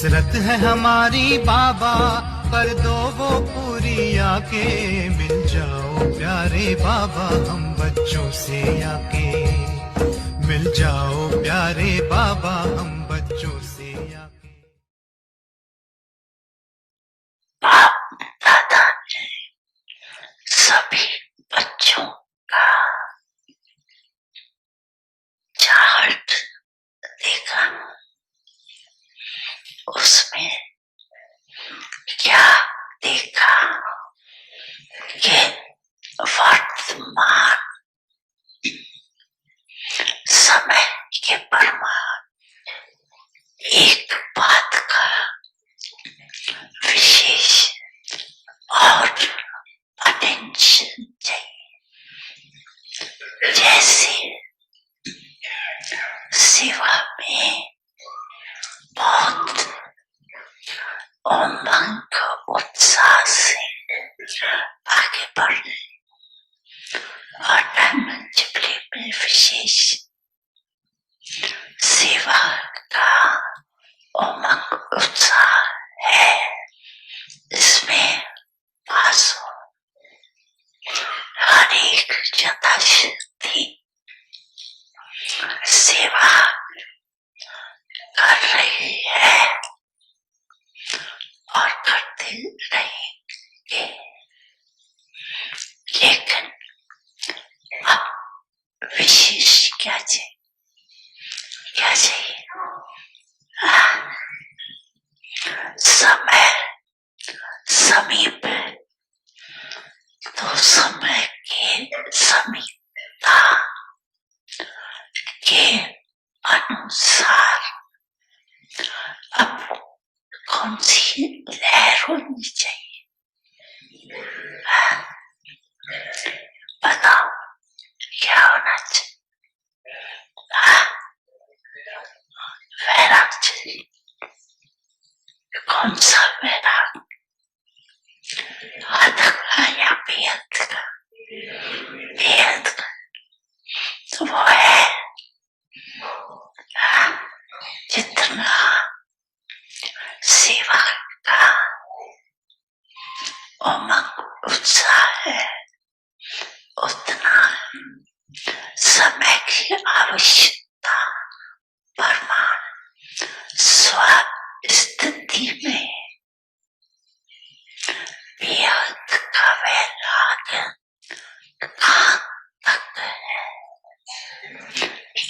हसरत है हमारी बाबा, कर दो वो पूरी आके। मिल जाओ प्यारे बाबा हम बच्चों से आके। मिल जाओ प्यारे बाबा हम बच्चों से आके। बाप दादा ने सभी बच्चों का चार्ट देखा। उसमें क्या देखा कि वर्तमान समय के प्रमाण एक बात का विशेष और अटेंशन चाहिए। जैसे सेवा में बहुत उमंग उत्साह से आगे बढ़ने और डायमंड जुबली में विशेष सेवा का उमंग उत्साह है। इसमें पास हर एक यथाशक्ति सेवा कर रही है और करते रहेंगे। लेकिन अब विशेष क्या चाहिए? समय समीप है तो समय के समीपता के अनुसार अब कौन सी लहर होनी चाहिए? बताओ क्या होना चाहिए? वैराग चाहिए। कौन सा वैराग? हद का या बेहद का? बेहद का तो वो है जितना सेवा का उमंग उत्साह है उतना समय की आवश्यकता प्रमाण स्व स्थिति में बेहद का वैराग कहाँ तक है?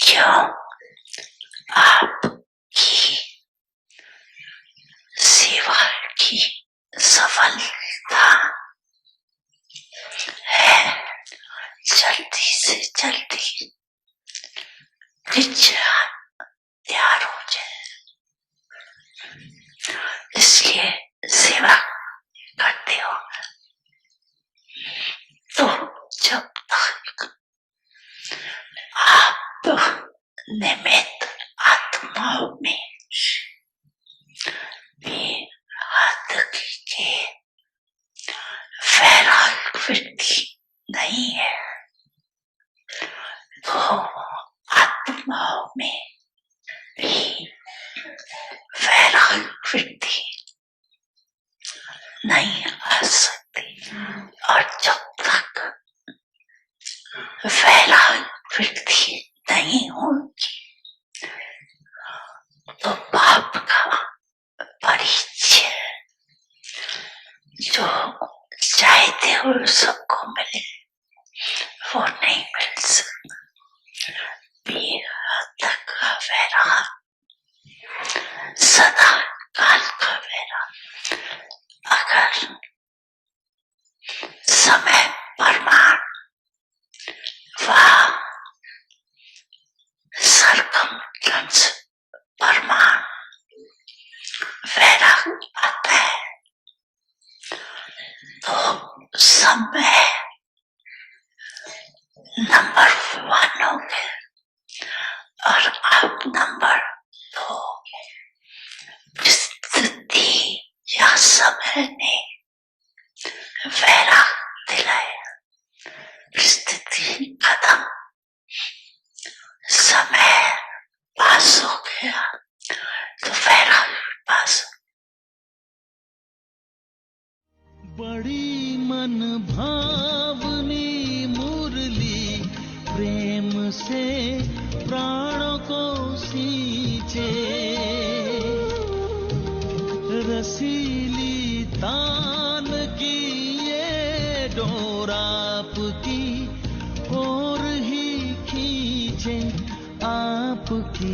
क्यों आपकी सेवा की सफलता है जल्दी से जल्दी तैयार हो जाए। इसलिए सेवा करते हो तो जब तक आप निमित्त आत्माओं में बेहद के वैराग वृद्धि नहीं है तो आत्माओं में भी वैराग वृद्धि नहीं आ सकती। और जब तक वैराग वृद्धि नहीं होगी तो पाप का परिचय जो चाहते हुए सबको मिले वो नहीं मिल सकता। बेहद का वैराग, सदा काल का वैराग अगर समय प्रमाण व सरकमस्टेंस प्रमाण वैराग आता है तो समय नंबर 1 हो गया और आप नंबर 2 स्थिति या समय ने वैराग दिलाया। स्थिति खत्म, समय पास हो गया तो वैराग पास रसीली तान की ये डोर आपकी और ही खींचे, आपकी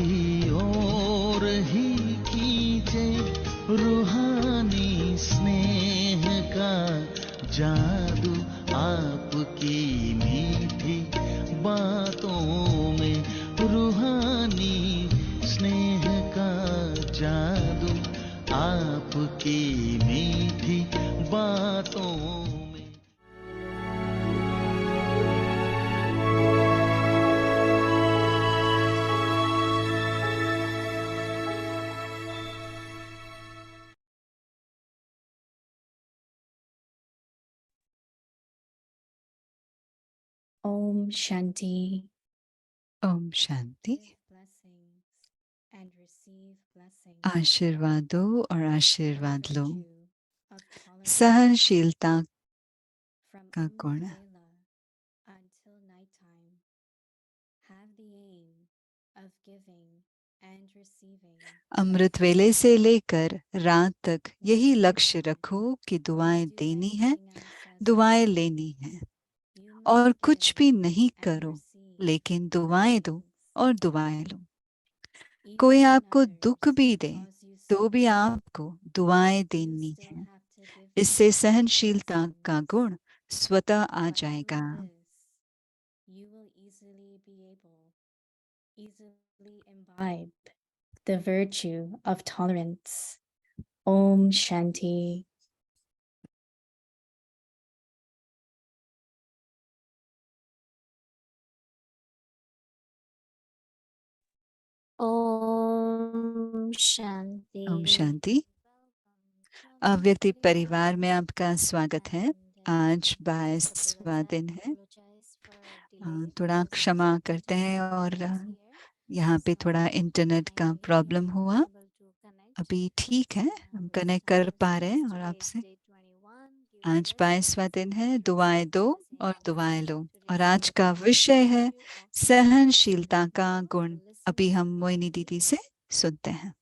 ओर ही खींचे, रूहानी स्नेह का जादू आपकी मीठी बातों में, रूहानी स्नेह का जादू आपकी मीठी बातों में। Om Shanti. Om Shanti. Blessings and receive blessings. आशीर्वाद दो और आशीर्वाद लो। Virtue of tolerance सहनशीलता from का गुण। Amrit Vela until nighttime. Have the aim of giving and receiving. अमृत वेले से लेकर रात तक यही लक्ष्य रखो कि दुआएं देनी है, दुआएं लेनी है, और कुछ भी नहीं करो लेकिन दुआएं दो और दुआएं लो। कोई आपको दुख भी दे तो भी आपको दुआएं देनी है। इससे सहनशीलता का गुण स्वतः आ जाएगा। You will easily imbibe the virtue of tolerance. Om Shanti. Om Shanti. Om Shanti. अव्यक्ति परिवार में आपका स्वागत है। आज 22वां दिन है। थोड़ा क्षमा करते हैं और यहाँ पे थोड़ा इंटरनेट का प्रॉब्लम हुआ। अभी ठीक है, हम कनेक्ट कर पा रहे हैं और आपसे। आज 22वां दिन है, दुआएं दो और दुआएं लो, और आज का विषय है सहनशीलता का गुण। अभी हम मोहिनी दीदी से सुनते हैं।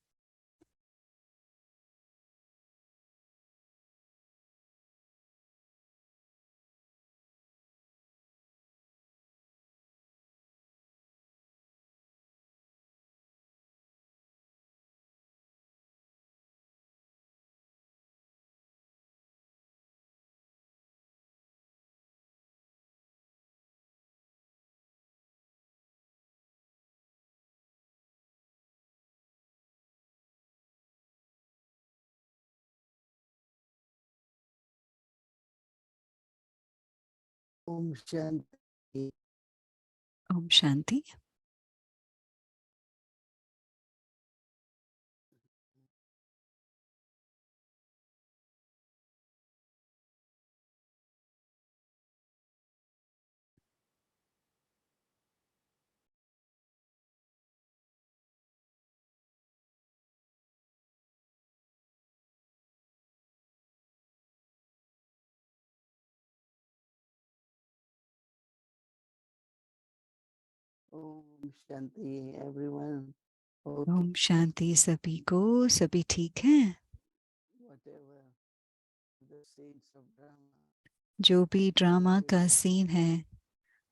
ओम शांति। ओम शांति। ओम शांति एवरीवन। ओम शांति सभी को। सभी ठीक हैं? Whatever the scenes of drama, जो भी ड्रामा का सीन है,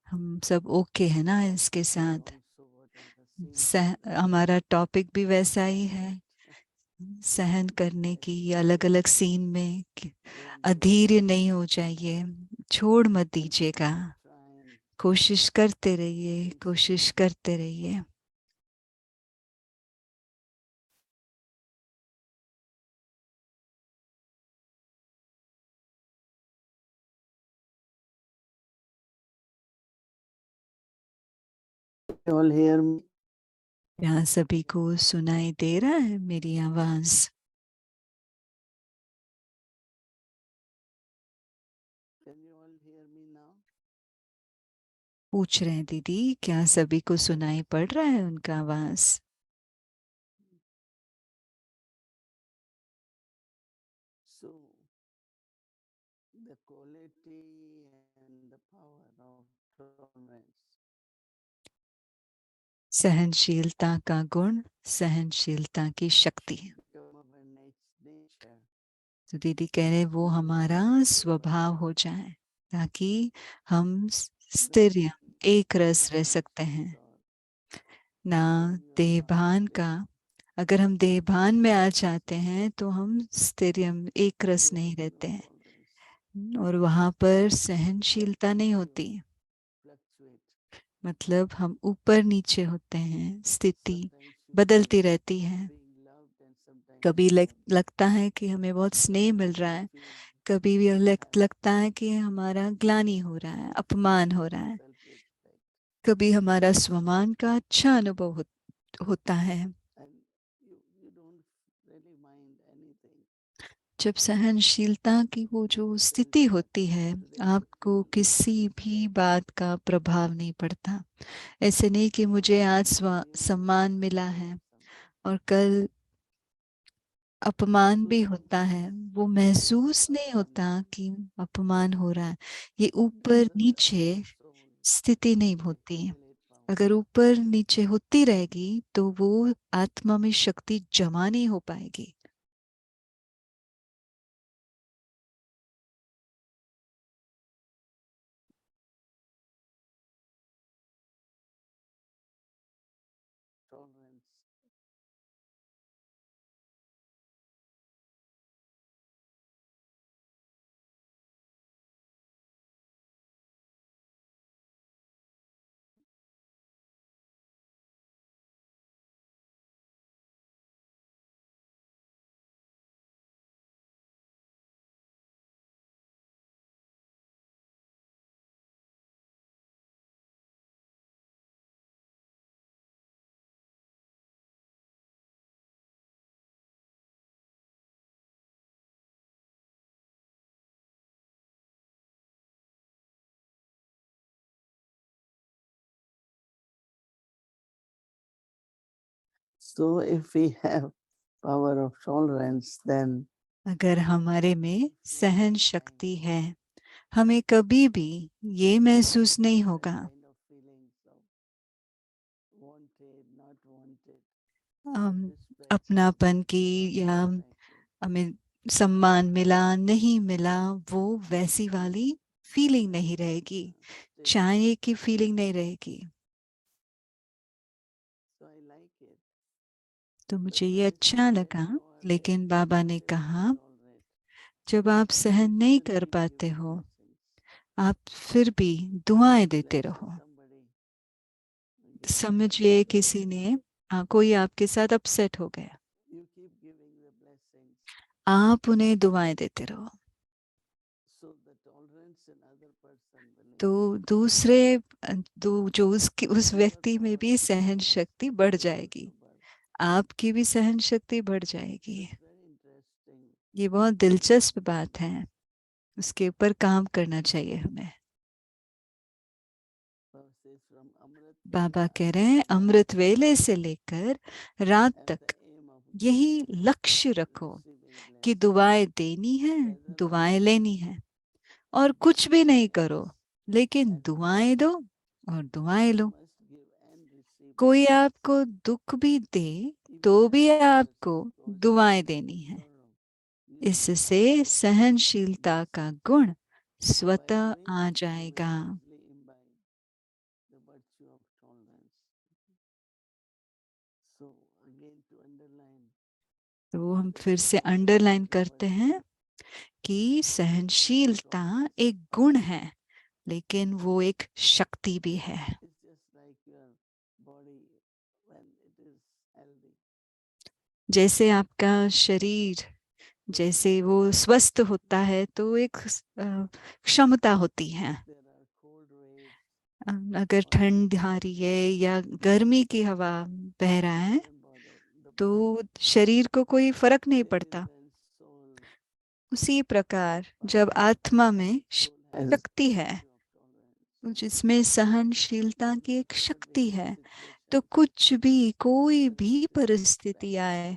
हम सब ओके है ना इसके साथ? also what are the scenes of हमारा टॉपिक भी वैसा ही है, that सहन करने की। अलग अलग सीन में don't अधीर नहीं हो जाइए, छोड़ मत दीजिएगा, try and कोशिश करते रहिए, कोशिश करते रहिए। you all hear me? यहाँ सभी को सुनाई दे रहा है मेरी आवाज? Can you all hear me now? पूछ रहे हैं दीदी, क्या सभी को सुनाई पड़ रहा है उनका आवाज? So the quality and the power of tolerance सहनशीलता का गुण, सहनशीलता की शक्ति। become our nature तो दीदी कह रहे वो हमारा स्वभाव हो जाए, ताकि हम स्थिर एक रस रह सकते हैं। ना देहभान का, अगर हम देहभान में आ जाते हैं तो हम स्थिर एक रस नहीं रहते हैं, और वहां पर सहनशीलता नहीं होती। मतलब हम ऊपर नीचे होते हैं, स्थिति बदलती रहती है। कभी लगता है कि हमें बहुत स्नेह मिल रहा है, कभी भी लगता है कि हमारा ग्लानि हो रहा है, अपमान हो रहा है। कभी हमारा स्वमान का अच्छा अनुभव होता है। जब सहनशीलता की वो जो स्थिति होती है, आपको किसी भी बात का प्रभाव नहीं पड़ता। ऐसे नहीं कि मुझे आज सम्मान मिला है और कल अपमान भी होता है, वो महसूस नहीं होता कि अपमान हो रहा है। ये ऊपर नीचे स्थिति नहीं होती। अगर ऊपर नीचे होती रहेगी तो वो आत्मा में शक्ति जमा नहीं हो पाएगी। So if we have power of tolerance, then अगर हमारे में सहन शक्ति है, हमें कभी भी ये महसूस नहीं होगा अपनापन की, या हमें सम्मान मिला नहीं मिला, वो वैसी वाली फीलिंग नहीं रहेगी, चाहे की फीलिंग नहीं रहेगी। तो मुझे ये अच्छा लगा। लेकिन बाबा ने कहा, जब आप सहन नहीं कर पाते हो, आप फिर भी दुआएं देते रहो। समझिए किसी ने कोई आपके साथ अपसेट हो गया, आप उन्हें दुआएं देते रहो, तो दूसरे जो उस व्यक्ति में भी सहन शक्ति बढ़ जाएगी, आपकी भी सहन शक्ति बढ़ जाएगी। ये बहुत दिलचस्प बात है, उसके ऊपर काम करना चाहिए हमें। बाबा कह रहे हैं, अमृत वेले से लेकर रात तक यही लक्ष्य रखो कि दुआएं देनी है, दुआएं लेनी है, और कुछ भी नहीं करो, लेकिन दुआएं दो और दुआएं लो। कोई आपको दुख भी दे तो भी आपको दुआएं देनी है। इससे सहनशीलता का गुण स्वतः आ जाएगा। तो हम फिर से अंडरलाइन करते हैं कि सहनशीलता एक गुण है, लेकिन वो एक शक्ति भी है। जैसे आपका शरीर जैसे वो स्वस्थ होता है तो एक क्षमता होती है। अगर ठंड आ रही है या गर्मी की हवा बह रहा है तो शरीर को कोई फर्क नहीं पड़ता। उसी प्रकार जब आत्मा में शक्ति है, जिसमें सहनशीलता की एक शक्ति है, तो कुछ भी कोई भी परिस्थिति आए,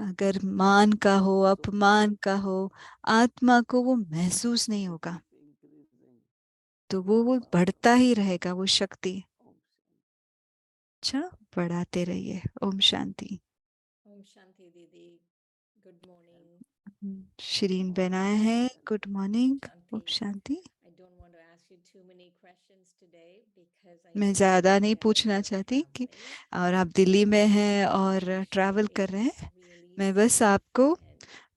अगर मान का हो अपमान का हो, आत्मा को वो महसूस नहीं होगा, तो वो बढ़ता ही रहेगा वो शक्ति। अच्छा, बढ़ाते रहिए। ओम शांति। ओम शांति दीदी, गुड मॉर्निंग। शिरीन बहन आए हैं, गुड मॉर्निंग, ओम शांति। मैं ज़्यादा नहीं पूछना चाहती कि और आप दिल्ली में हैं और ट्रैवल कर रहे हैं। मैं बस आपको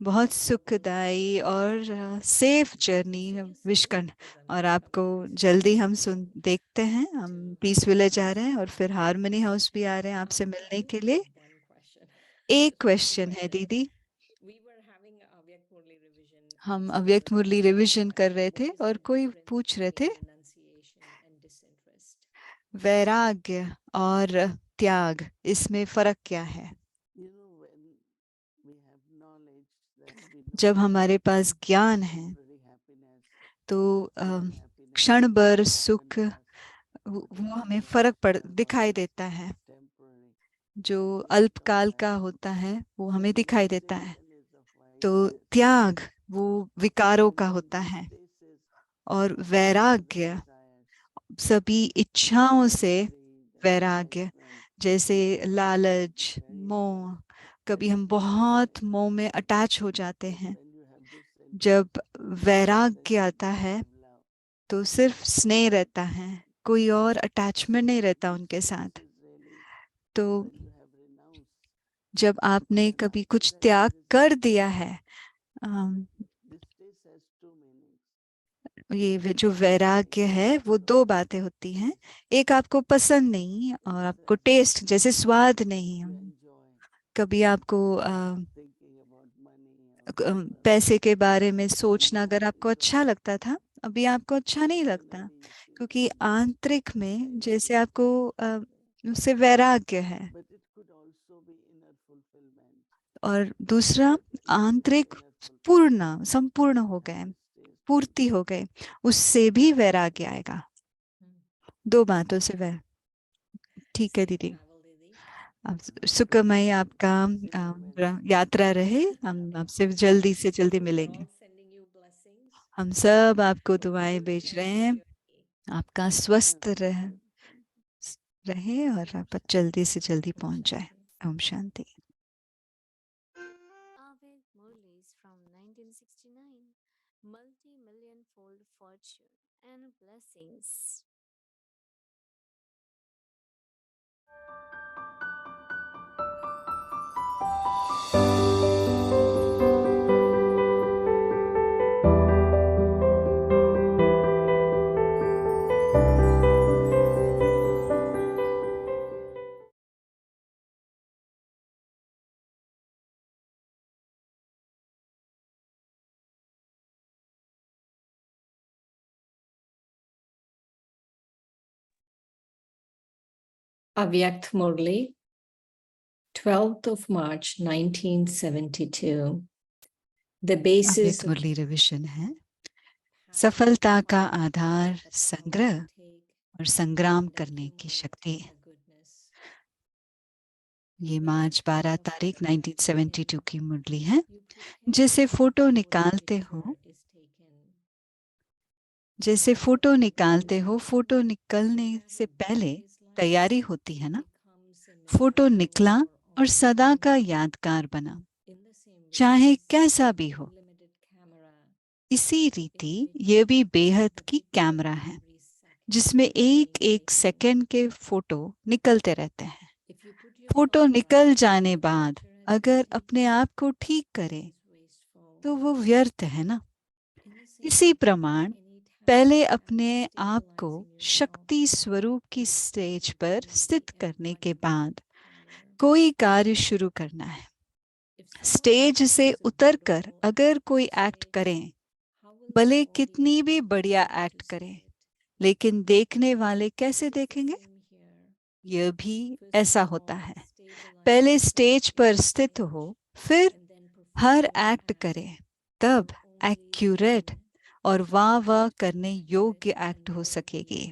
बहुत सुखदाई और सेफ जर्नी विश कर, और आपको जल्दी हम सुन देखते हैं। हम पीस विलेज आ रहे हैं और फिर हारमनी हाउस भी आ रहे हैं आपसे मिलने के लिए। एक क्वेश्चन है दीदी, हम अव्यक्त मुरली रिवीजन कर रहे थे और कोई पूछ रहे थे वैराग्य और त्याग, इसमें फर्क क्या है? You know, when we have knowledge, then we know जब हमारे पास ज्ञान है temporary happiness, तो fleeting happiness, क्षण भर is सुख given to us, वो and हमें this फर्क पड़ knowledge दिखाई देता है। is temporary, जो and this अल्पकाल का होता है वो हमें दिखाई देता है। realization is of तो ideas, त्याग वो विकारों and का then होता this है, stasis और of all the वैराग्य desires, सभी इच्छाओं से greed, वैराग्य, attachment, जैसे we लालच, get very मोह। attached. कभी When हम you have this बहुत sense, मोह में अटैच हो जाते but हैं। when you have this sense, जब then वैराग्य you आता just है have love. तो सिर्फ स्नेह रहता है, कोई और अटैचमेंट नहीं रहता This, उनके this साथ। is really तो when you have renounced. जब आपने And कभी after कुछ that, त्याग there is कर this दिया taste. है, अम, This taste has two meanings. जो वैराग्य है वो दो बातें होती हैं। एक आपको पसंद नहीं और आपको टेस्ट जैसे स्वाद नहीं। You enjoy कभी आपको thinking about money or पैसे के बारे में and सोचना now अगर आपको it अच्छा doesn't. लगता था, अभी आपको अच्छा नहीं लगता, Internally you feel क्योंकि आंतरिक में very जैसे आपको dissatisfied. उससे वैराग्य है। But it could also be inner fulfillment. और दूसरा, It could be आंतरिक inner fulfillment. पूर्ण संपूर्ण When you हो have गए, this taste of पूर्ति हो गए, उससे भी वैराग्य आएगा। दो बातों से वै ठीक है दीदी। अब सुखमय आपका यात्रा रहे, हम आपसे जल्दी से जल्दी मिलेंगे। हम सब आपको दुआएं भेज रहे हैं, आपका स्वस्थ रहे और आप जल्दी से जल्दी पहुंच जाए। Om Shanti. Aved Murlis from 1969, multi-million fold fortune and blessings. Avyakt Murli, 12th of March 1972. The basis अव्यक्त मुरली रिविजन है, सफलता का आधार संग्रह और संग्राम करने की शक्ति। ये मार्च 12 तारीख 1972 की मुरली है। जैसे फोटो निकालते हो, जैसे फोटो निकालते हो, फोटो निकलने से पहले तैयारी होती है ना। फोटो निकला और सदा का यादगार बना, चाहे कैसा भी हो। इसी रीति ये भी बेहद की कैमरा है, जिसमें एक एक सेकंड के फोटो निकलते रहते हैं। फोटो निकल जाने बाद अगर अपने आप को ठीक करें तो वो व्यर्थ है ना। इसी प्रमाण पहले अपने आप को शक्ति स्वरूप की स्टेज पर स्थित करने के बाद कोई कार्य शुरू करना है। स्टेज से उतरकर अगर कोई एक्ट करें, भले कितनी भी बढ़िया एक्ट करें, लेकिन देखने वाले कैसे देखेंगे? यह भी ऐसा होता है। पहले स्टेज पर स्थित हो, फिर हर एक्ट करें, तब एक्यूरेट और वाह वाह करने योग्य एक्ट हो सकेगी।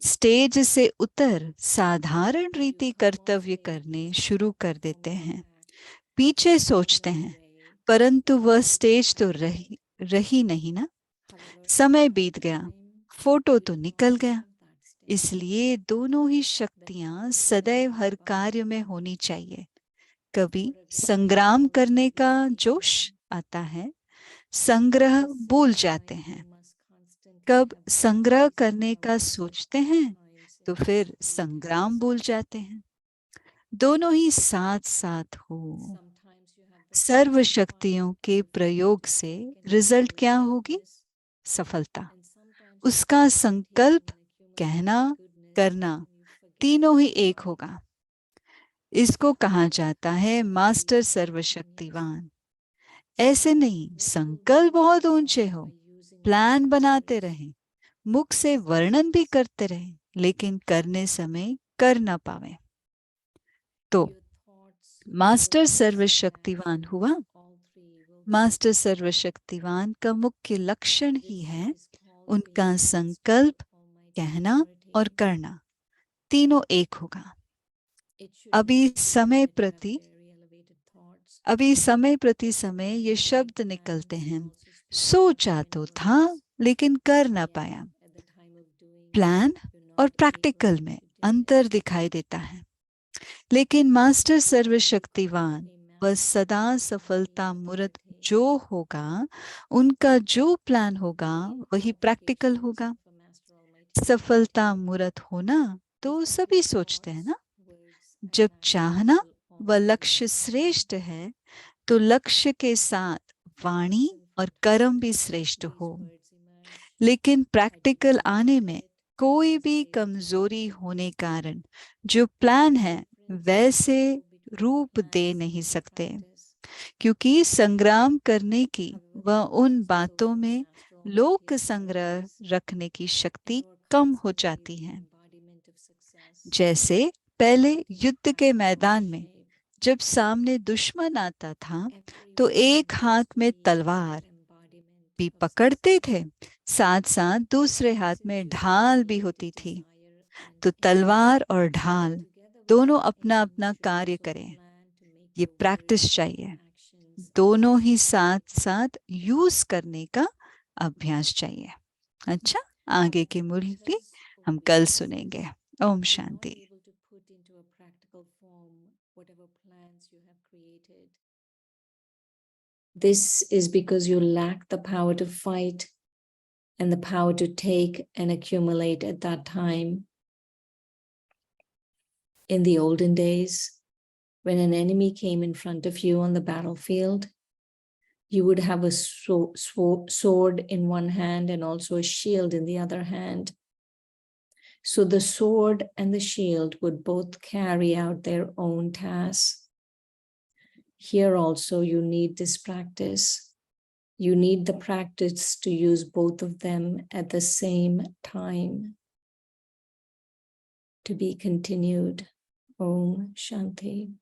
स्टेज से उतर साधारण रीति कर्तव्य करने शुरू कर देते हैं। पीछे सोचते हैं, परंतु वह स्टेज तो रही नहीं ना। समय बीत गया, फोटो तो निकल गया। इसलिए दोनों ही शक्तियां सदैव हर कार्य में होनी चाहिए। कभी संग्राम करने का जोश आता है, संग्रह भूल जाते हैं। कब संग्रह करने का सोचते हैं तो फिर संग्राम भूल जाते हैं। दोनों ही साथ साथ हो। सर्व शक्तियों के प्रयोग से रिजल्ट क्या होगी? सफलता। उसका संकल्प, कहना, करना तीनों ही एक होगा। इसको कहा जाता है मास्टर सर्वशक्तिवान। ऐसे नहीं संकल्प बहुत ऊंचे हो, प्लान बनाते रहे, मुख से वर्णन भी करते रहे, लेकिन करने समय कर ना पावे। तो मास्टर सर्वशक्तिवान हुआ। मास्टर सर्वशक्तिवान का मुख्य लक्षण ही है उनका संकल्प, कहना और करना तीनों एक होगा। अभी समय प्रति समय ये शब्द निकलते हैं, सोचा तो था लेकिन कर ना पाया। प्लान और प्रैक्टिकल में अंतर दिखाई देता है, लेकिन मास्टर सर्वशक्तिवान वह सदा सफलता मूर्त जो होगा, उनका जो प्लान होगा वही प्रैक्टिकल होगा। सफलता मूर्त होना तो सभी सोचते हैं ना। जब चाहना व लक्ष्य श्रेष्ठ है तो लक्ष्य के साथ वाणी और कर्म भी श्रेष्ठ हो। लेकिन प्रैक्टिकल आने में कोई भी कमजोरी होने कारण जो प्लान है वैसे रूप दे नहीं सकते, क्योंकि संग्राम करने की व उन बातों में लोक संग्रह रखने की शक्ति कम हो जाती है। जैसे पहले युद्ध के मैदान में जब सामने दुश्मन आता था तो एक हाथ में तलवार भी पकड़ते थे, साथ साथ दूसरे हाथ में ढाल भी होती थी। तो तलवार और ढाल दोनों अपना अपना कार्य करें, ये प्रैक्टिस चाहिए। दोनों ही साथ साथ यूज करने का अभ्यास चाहिए। अच्छा, आगे की मुरली हम कल सुनेंगे। Om Shanti. This is because you lack the power to fight and the power to take and accumulate at that time. In the olden days, when an enemy came in front of you on the battlefield, you would have a sword in one hand and also a shield in the other hand. So the sword and the shield would both carry out their own tasks. Here also you need this practice. You need the practice to use both of them at the same time. To be continued. Om Shanti.